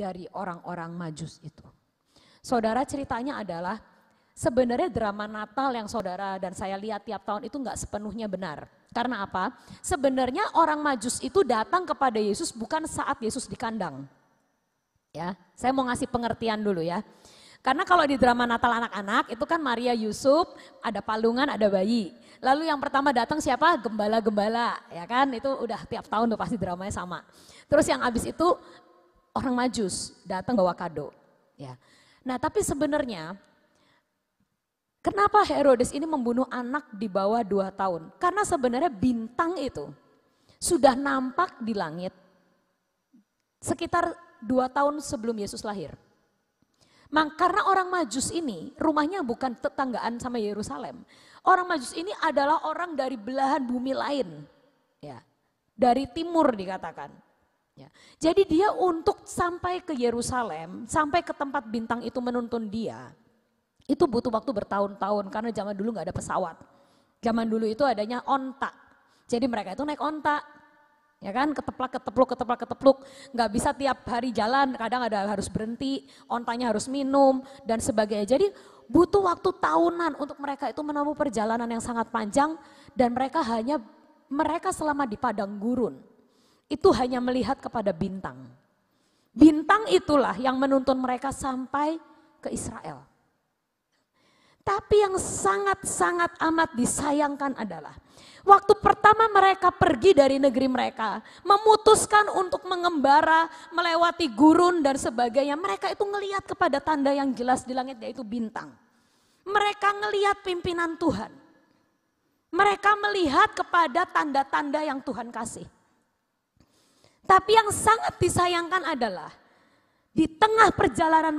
dari orang-orang Majus itu. Saudara, ceritanya adalah sebenarnya drama Natal yang saudara dan saya lihat tiap tahun itu enggak sepenuhnya benar. Karena apa? Sebenarnya orang Majus itu datang kepada Yesus bukan saat Yesus di kandang. Ya, saya mau ngasih pengertian dulu ya. Karena kalau di drama Natal anak-anak itu kan Maria, Yusuf, ada palungan, ada bayi. Lalu yang pertama datang siapa? Gembala-gembala, ya kan? Itu udah tiap tahun tuh pasti dramanya sama. Terus yang habis itu orang Majus datang bawa kado, ya. Nah, tapi sebenarnya kenapa Herodes ini membunuh anak di bawah 2 tahun? Karena sebenarnya bintang itu sudah nampak di langit sekitar 2 tahun sebelum Yesus lahir. Karena orang Majus ini rumahnya bukan tetanggaan sama Yerusalem. Orang Majus ini adalah orang dari belahan bumi lain. Ya, dari timur dikatakan. Ya. Jadi dia untuk sampai ke Yerusalem, sampai ke tempat bintang itu menuntun dia. Itu butuh waktu bertahun-tahun karena zaman dulu gak ada pesawat. Zaman dulu itu adanya onta. Jadi mereka itu naik onta. Ya kan, ketepluk, nggak bisa tiap hari jalan, kadang ada harus berhenti, ontanya harus minum dan sebagainya. Jadi butuh waktu tahunan untuk mereka itu menempuh perjalanan yang sangat panjang dan mereka selama di padang gurun itu hanya melihat kepada bintang. Bintang itulah yang menuntun mereka sampai ke Israel. Tapi yang sangat-sangat amat disayangkan adalah waktu pertama mereka pergi dari negeri mereka, memutuskan untuk mengembara, melewati gurun dan sebagainya. Mereka itu ngelihat kepada tanda yang jelas di langit yaitu bintang. Mereka ngelihat pimpinan Tuhan. Mereka melihat kepada tanda-tanda yang Tuhan kasih. Tapi yang sangat disayangkan adalah di tengah perjalanan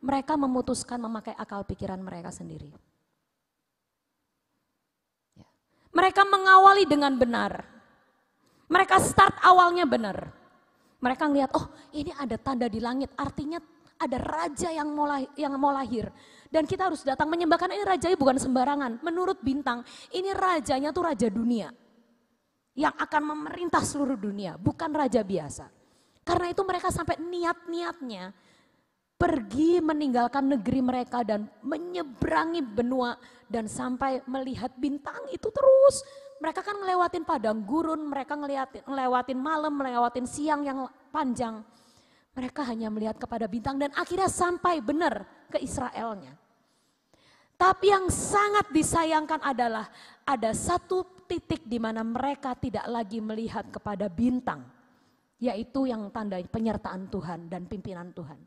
mereka memutuskan memakai akal pikiran mereka sendiri. Mereka mengawali dengan benar. Mereka start awalnya benar. Mereka ngelihat, oh ini ada tanda di langit, artinya ada raja yang mau lahir. Dan kita harus datang menyembah karena ini rajanya bukan sembarangan. Menurut bintang, ini rajanya tuh raja dunia. Yang akan memerintah seluruh dunia, bukan raja biasa. Karena itu mereka sampai niat-niatnya pergi meninggalkan negeri mereka dan menyeberangi benua dan sampai melihat bintang itu terus. Mereka kan ngelewatin padang gurun, mereka ngelewatin malam, ngelewatin siang yang panjang. Mereka hanya melihat kepada bintang dan akhirnya sampai benar ke Israelnya. Tapi yang sangat disayangkan adalah ada satu titik di mana mereka tidak lagi melihat kepada bintang. Yaitu yang tanda penyertaan Tuhan dan pimpinan Tuhan.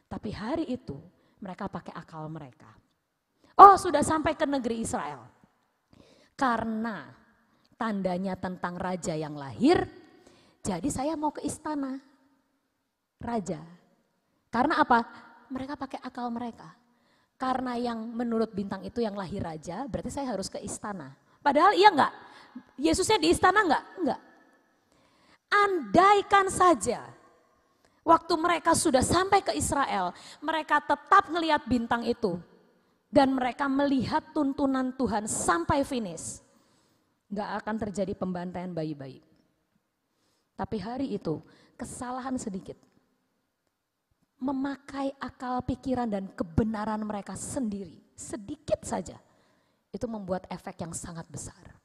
Tapi hari itu mereka pakai akal mereka. Oh sudah sampai ke negeri Israel. Karena tandanya tentang raja yang lahir, jadi saya mau ke istana raja. Karena apa? Mereka pakai akal mereka. Karena yang menurut bintang itu yang lahir raja, berarti saya harus ke istana. Padahal iya enggak? Yesusnya di istana enggak? Enggak. Andaikan saja waktu mereka sudah sampai ke Israel, mereka tetap ngelihat bintang itu. Dan mereka melihat tuntunan Tuhan sampai finish. Gak akan terjadi pembantaian bayi-bayi. Tapi hari itu kesalahan sedikit. Memakai akal pikiran dan kebenaran mereka sendiri. Sedikit saja. Itu membuat efek yang sangat besar.